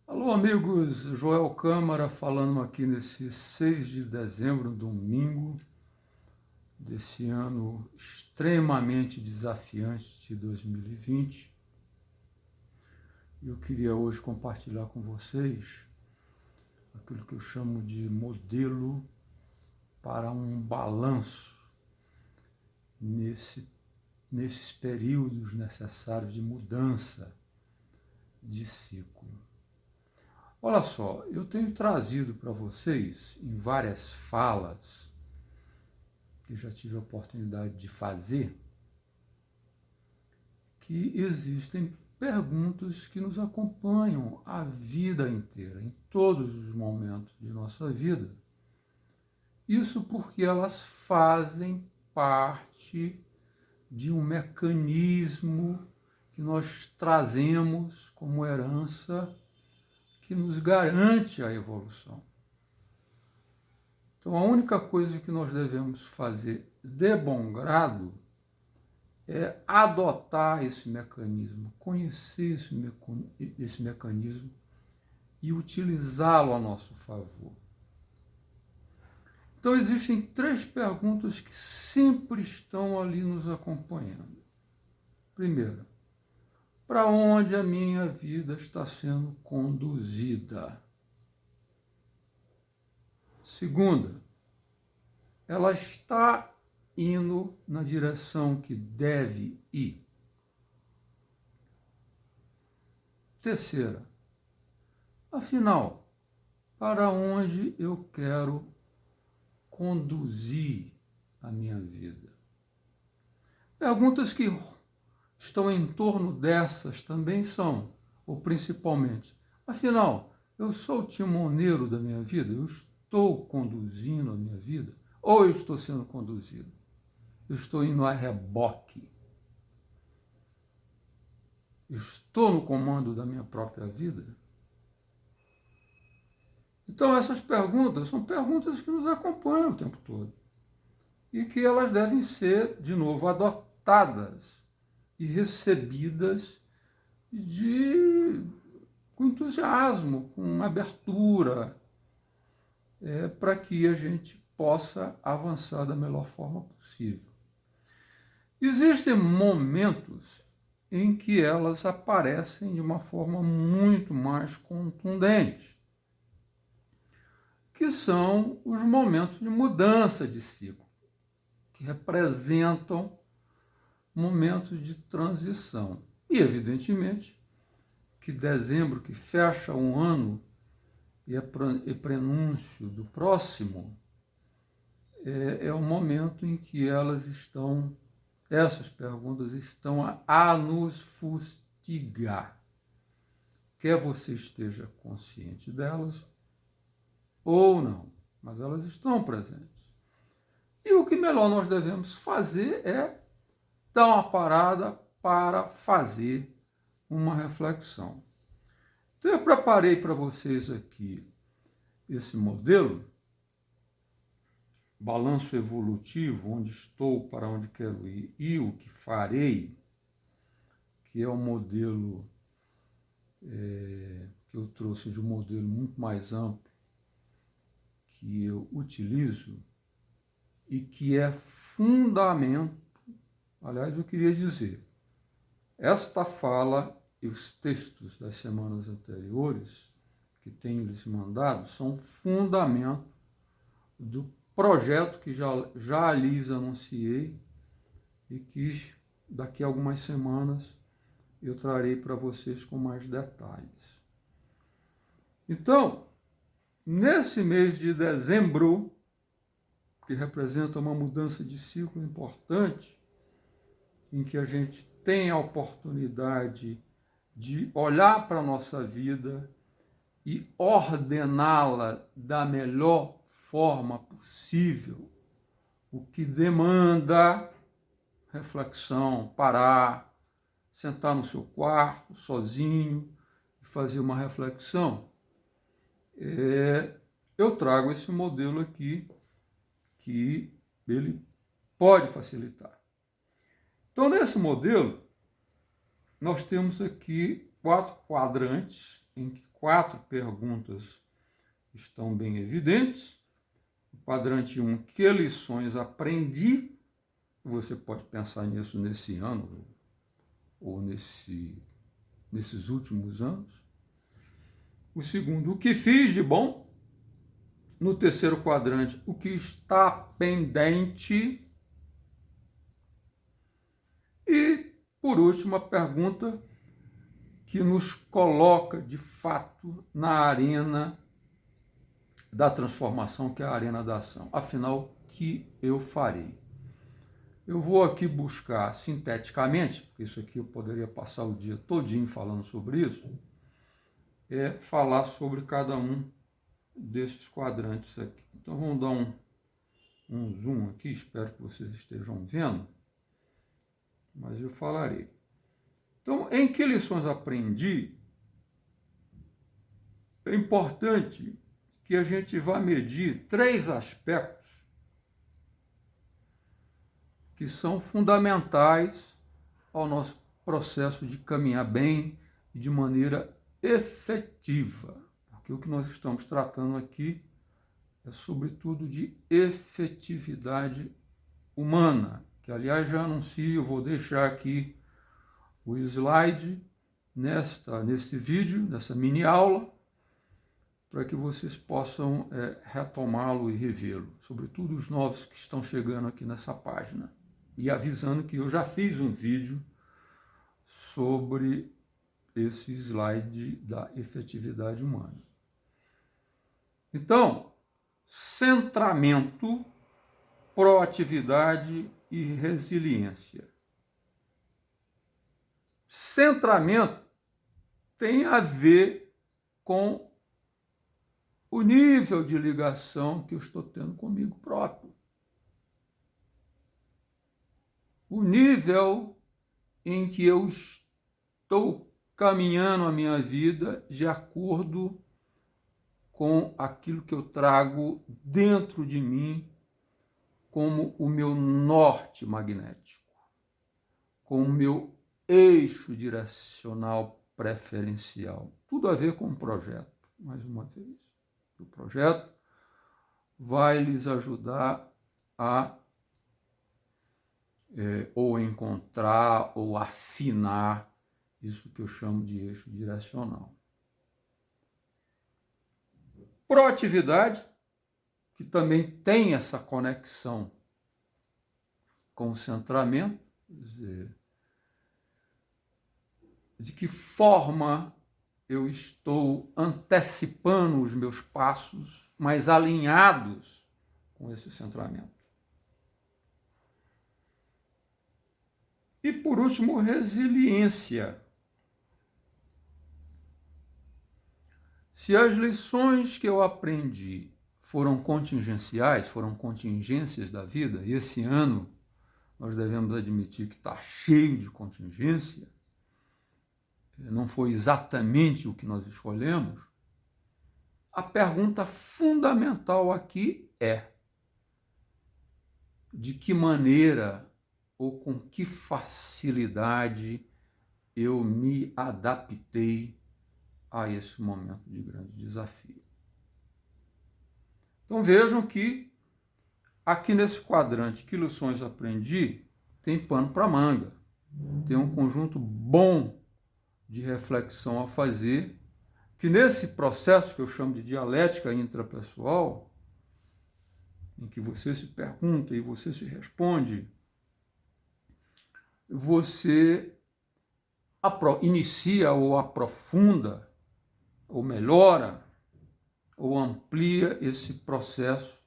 Alô, amigos, Joel Câmara falando aqui nesse 6 de dezembro, domingo, desse ano extremamente desafiante de 2020. Eu queria hoje compartilhar com vocês aquilo que eu chamo de modelo para um balanço nesses períodos necessários de mudança de ciclo. Olha só, eu tenho trazido para vocês em várias falas que já tive a oportunidade de fazer, que existem perguntas que nos acompanham a vida inteira, em todos os momentos de nossa vida. Isso porque elas fazem parte de um mecanismo que nós trazemos como herança que nos garante a evolução. Então, a única coisa que nós devemos fazer de bom grado é adotar esse mecanismo, conhecer esse mecanismo e utilizá-lo a nosso favor. Então, existem três perguntas que sempre estão ali nos acompanhando. Primeira, para onde a minha vida está sendo conduzida? Segunda, ela está indo na direção que deve ir? Terceira, afinal, para onde eu quero conduzir a minha vida? Perguntas que estão em torno dessas também são, ou principalmente, afinal, eu sou o timoneiro da minha vida? Eu estou conduzindo a minha vida? Ou eu estou sendo conduzido? Eu estou indo a reboque? Eu estou no comando da minha própria vida? Então, essas perguntas são perguntas que nos acompanham o tempo todo e que elas devem ser, de novo, adotadas e recebidas com entusiasmo, com abertura, para que a gente possa avançar da melhor forma possível. Existem momentos em que elas aparecem de uma forma muito mais contundente, que são os momentos de mudança de ciclo, que representam momentos de transição. E, evidentemente, que dezembro, que fecha um ano e é prenúncio do próximo, é o momento em que essas perguntas estão a nos fustigar. Quer você esteja consciente delas ou não, mas elas estão presentes. E o que melhor nós devemos fazer é dar uma parada para fazer uma reflexão. Então, eu preparei para vocês aqui esse modelo, balanço evolutivo, onde estou, para onde quero ir e o que farei, que é um modelo que eu trouxe de um modelo muito mais amplo, que eu utilizo e que é fundamento. Aliás, eu queria dizer, esta fala e os textos das semanas anteriores, que tenho lhes mandado, são fundamento do projeto que já lhes anunciei e que daqui a algumas semanas eu trarei para vocês com mais detalhes. Então, nesse mês de dezembro, que representa uma mudança de ciclo importante, em que a gente tem a oportunidade de olhar para a nossa vida e ordená-la da melhor forma possível, o que demanda reflexão, parar, sentar no seu quarto, sozinho, e fazer uma reflexão. Eu trago esse modelo aqui, que ele pode facilitar. Então, nesse modelo, nós temos aqui 4 quadrantes em que 4 perguntas estão bem evidentes. O quadrante 1, que lições aprendi? Você pode pensar nisso nesse ano ou nesses últimos anos. O segundo, o que fiz de bom? No terceiro quadrante, o que está pendente? E, por último, a pergunta que nos coloca, de fato, na arena da transformação, que é a arena da ação. Afinal, o que eu farei? Eu vou aqui buscar sinteticamente, porque isso aqui eu poderia passar o dia todinho falando sobre isso, falar sobre cada um desses quadrantes aqui. Então vamos dar um zoom aqui, espero que vocês estejam vendo, mas eu falarei. Então, em que lições aprendi? É importante que a gente vá medir 3 aspectos que são fundamentais ao nosso processo de caminhar bem e de maneira efetiva. Porque o que nós estamos tratando aqui é, sobretudo, de efetividade humana, que, aliás, já anuncio, vou deixar aqui o slide nesse vídeo, nessa mini aula, para que vocês possam retomá-lo e revê-lo, sobretudo os novos que estão chegando aqui nessa página. E avisando que eu já fiz um vídeo sobre esse slide da efetividade humana. Então, centramento, proatividade e resiliência. Centramento tem a ver com o nível de ligação que eu estou tendo comigo próprio. O nível em que eu estou caminhando a minha vida de acordo com aquilo que eu trago dentro de mim como o meu norte magnético, como o meu eixo direcional preferencial. Tudo a ver com o projeto, mais uma vez. O projeto vai lhes ajudar a ou encontrar ou afinar isso que eu chamo de eixo direcional. Proatividade, que também tem essa conexão com o centramento, quer dizer, de que forma eu estou antecipando os meus passos, mas alinhados com esse centramento. E, por último, resiliência. Se as lições que eu aprendi foram contingenciais, foram contingências da vida, e esse ano nós devemos admitir que está cheio de contingência, não foi exatamente o que nós escolhemos, a pergunta fundamental aqui é: de que maneira ou com que facilidade eu me adaptei a esse momento de grande desafio? Então vejam que aqui nesse quadrante, que lições aprendi, tem pano para manga. Tem um conjunto bom de reflexão a fazer, que nesse processo que eu chamo de dialética intrapessoal, em que você se pergunta e você se responde, você inicia ou aprofunda, ou melhora, ou amplia esse processo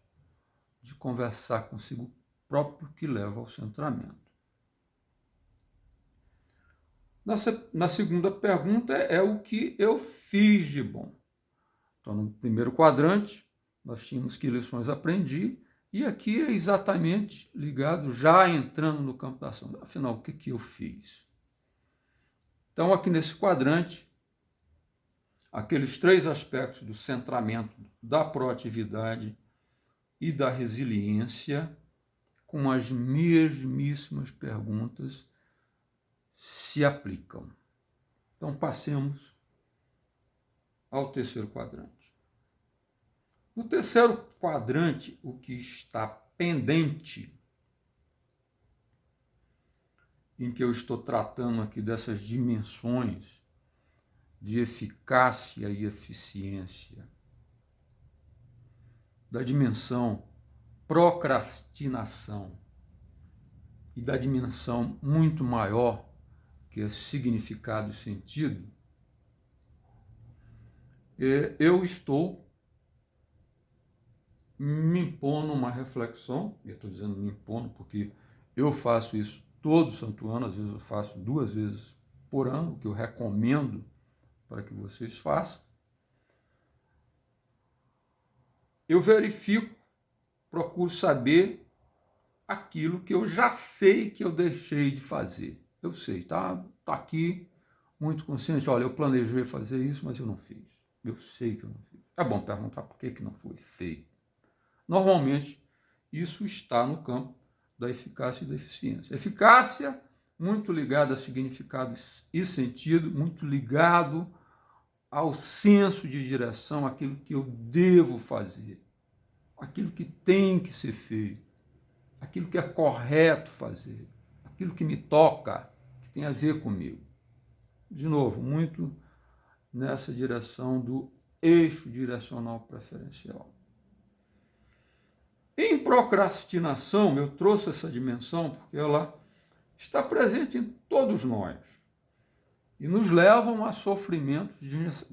de conversar consigo próprio que leva ao centramento. Na segunda pergunta é o que eu fiz de bom. Então, no primeiro quadrante, nós tínhamos que lições aprendi, e aqui é exatamente ligado, já entrando no campo da ação. Afinal, o que eu fiz? Então, aqui nesse quadrante, aqueles 3 aspectos do centramento, da proatividade e da resiliência, com as mesmíssimas perguntas, se aplicam. Então, passemos ao terceiro quadrante. No terceiro quadrante, o que está pendente, em que eu estou tratando aqui dessas dimensões de eficácia e eficiência, da dimensão procrastinação e da dimensão muito maior, que é significado e sentido, eu estou me impondo uma reflexão, eu estou dizendo me impondo porque eu faço isso todo santo ano, às vezes eu faço 2 vezes por ano, o que eu recomendo para que vocês façam. Eu verifico, procuro saber aquilo que eu já sei que eu deixei de fazer. Eu sei, tá aqui, muito consciente, olha, eu planejei fazer isso, mas eu não fiz. Eu sei que eu não fiz. É bom perguntar por que não foi feito. Normalmente, isso está no campo da eficácia e da eficiência. Eficácia, muito ligada a significado e sentido, muito ligado ao senso de direção, aquilo que eu devo fazer, aquilo que tem que ser feito, aquilo que é correto fazer, aquilo que me toca, que tem a ver comigo. De novo, muito nessa direção do eixo direcional preferencial. Em procrastinação, eu trouxe essa dimensão porque ela está presente em todos nós e nos levam a sofrimentos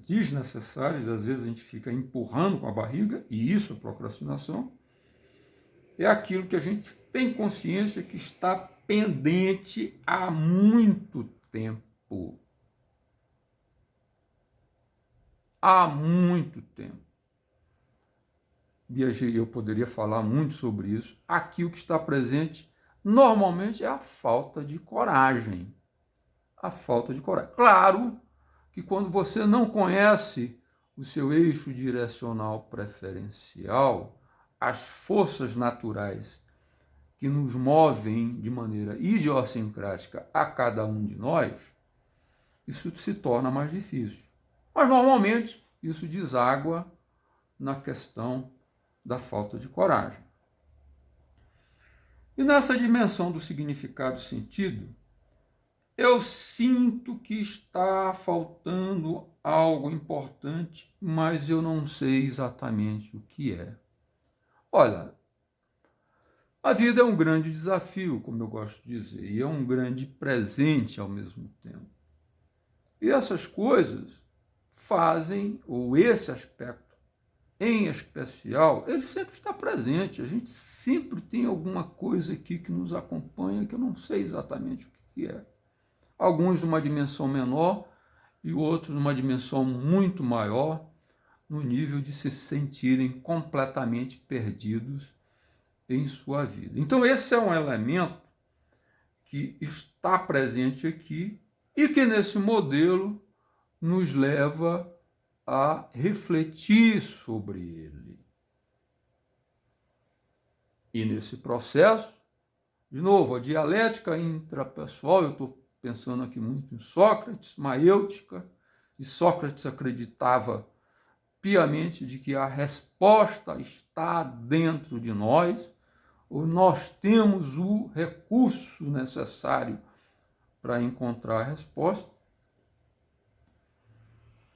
desnecessários. Às vezes a gente fica empurrando com a barriga, e isso é procrastinação. É aquilo que a gente tem consciência que está pendente há muito tempo. Há muito tempo. E eu poderia falar muito sobre isso. Aqui o que está presente normalmente é a falta de coragem. A falta de coragem. Claro que quando você não conhece o seu eixo direcional preferencial, as forças naturais que nos movem de maneira idiosincrática a cada um de nós, isso se torna mais difícil. Mas normalmente isso deságua na questão da falta de coragem. E nessa dimensão do significado e sentido, eu sinto que está faltando algo importante, mas eu não sei exatamente o que é. Olha, a vida é um grande desafio, como eu gosto de dizer, e é um grande presente ao mesmo tempo. E essas coisas fazem, ou esse aspecto em especial, ele sempre está presente. A gente sempre tem alguma coisa aqui que nos acompanha que eu não sei exatamente o que é. Alguns numa dimensão menor e outros numa dimensão muito maior, no nível de se sentirem completamente perdidos em sua vida. Então esse é um elemento que está presente aqui e que nesse modelo nos leva a refletir sobre ele. E nesse processo, de novo, a dialética intrapessoal, eu estou pensando aqui muito em Sócrates, maêutica, e Sócrates acreditava piamente de que a resposta está dentro de nós, ou nós temos o recurso necessário para encontrar a resposta.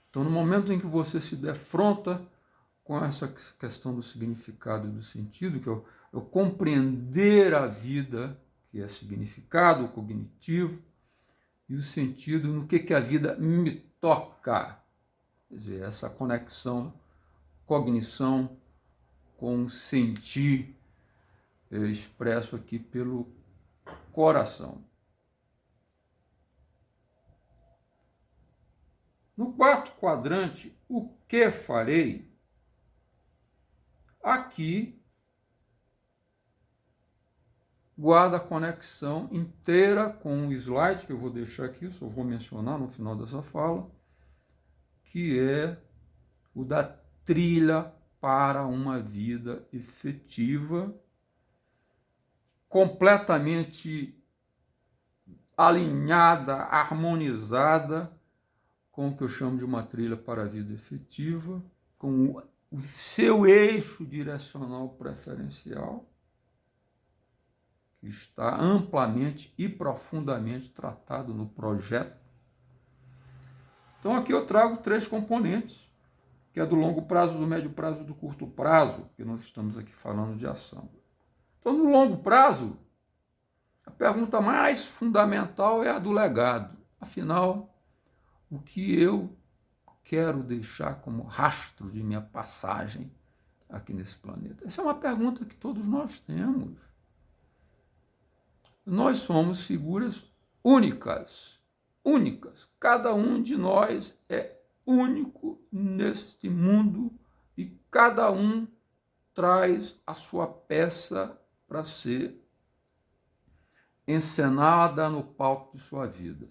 Então, no momento em que você se defronta com essa questão do significado e do sentido, que é o compreender a vida, que é significado cognitivo, e o sentido no que a vida me toca. Quer dizer, essa conexão, cognição com sentir, expresso aqui pelo coração. No quarto quadrante, o que farei? Aqui guarda a conexão inteira com o slide que eu vou deixar aqui, só vou mencionar no final dessa fala, que é o da trilha para uma vida efetiva, completamente alinhada, harmonizada com o que eu chamo de uma trilha para a vida efetiva, com o seu eixo direcional preferencial, que está amplamente e profundamente tratado no projeto. Então aqui eu trago 3 componentes, que é do longo prazo, do médio prazo e do curto prazo, que nós estamos aqui falando de ação. Então, no longo prazo, a pergunta mais fundamental é a do legado. Afinal, o que eu quero deixar como rastro de minha passagem aqui nesse planeta? Essa é uma pergunta que todos nós temos. Nós somos figuras únicas. Cada um de nós é único neste mundo e cada um traz a sua peça para ser encenada no palco de sua vida.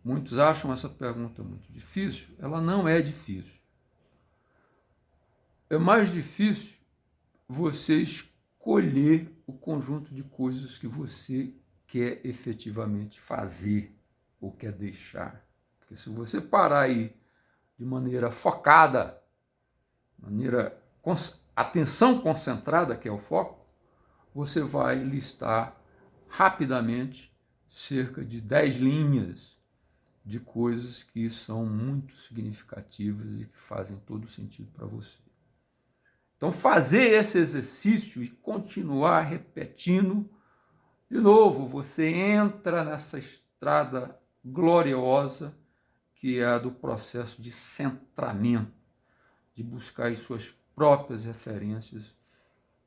Muitos acham essa pergunta muito difícil. Ela não é difícil. É mais difícil você escolher o conjunto de coisas que você quer efetivamente fazer ou quer deixar. Porque se você parar aí de maneira focada, atenção concentrada, que é o foco, você vai listar rapidamente cerca de 10 linhas de coisas que são muito significativas e que fazem todo sentido para você. Então, fazer esse exercício e continuar repetindo, de novo, você entra nessa estrada gloriosa que é a do processo de centramento, de buscar as suas próprias referências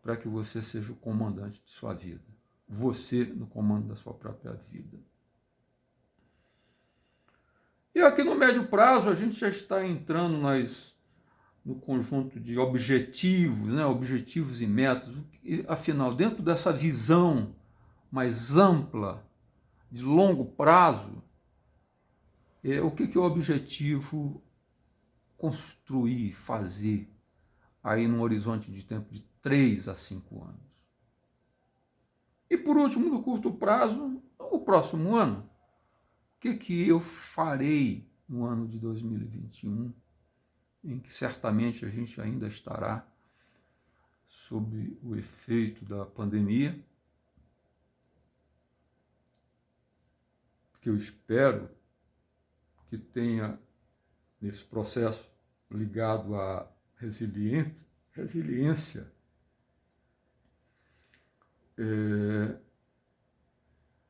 para que você seja o comandante de sua vida. Você no comando da sua própria vida. E aqui no médio prazo, a gente já está entrando no conjunto de objetivos, né? Objetivos e metas. E, afinal, dentro dessa visão mais ampla, de longo prazo, o que é o objetivo construir, fazer, aí num horizonte de tempo de 3 a 5 anos. E por último, no curto prazo, o próximo ano, o que eu farei no ano de 2021, em que certamente a gente ainda estará sob o efeito da pandemia, que eu espero que tenha nesse processo ligado à resiliência,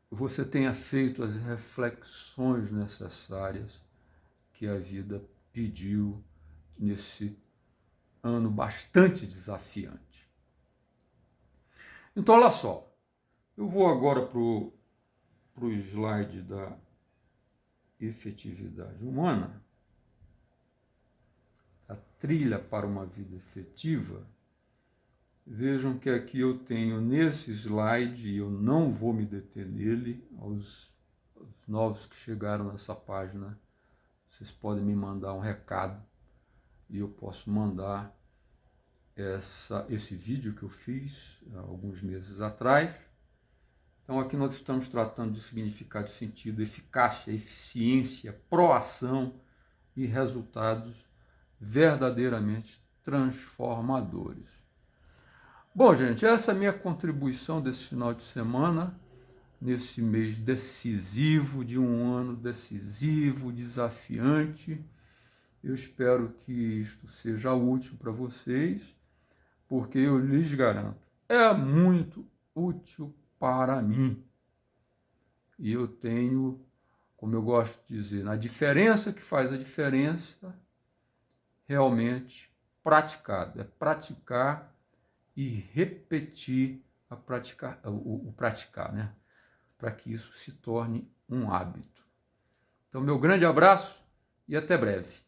você tenha feito as reflexões necessárias que a vida pediu nesse ano bastante desafiante. Então, olha só, eu vou agora para o slide da efetividade humana, a trilha para uma vida efetiva. Vejam que aqui eu tenho nesse slide, e eu não vou me deter nele, aos novos que chegaram nessa página, vocês podem me mandar um recado e eu posso mandar esse vídeo que eu fiz há alguns meses atrás. Então aqui nós estamos tratando de significado, sentido, eficácia, eficiência, proação e resultados verdadeiramente transformadores. Bom, gente, essa é a minha contribuição desse final de semana, nesse mês decisivo, de um ano decisivo, desafiante. Eu espero que isto seja útil para vocês, porque eu lhes garanto, é muito útil para mim. E eu tenho, como eu gosto de dizer, na diferença que faz a diferença, realmente praticado. É praticar e repetir o praticar, né? Para que isso se torne um hábito. Então, meu grande abraço e até breve.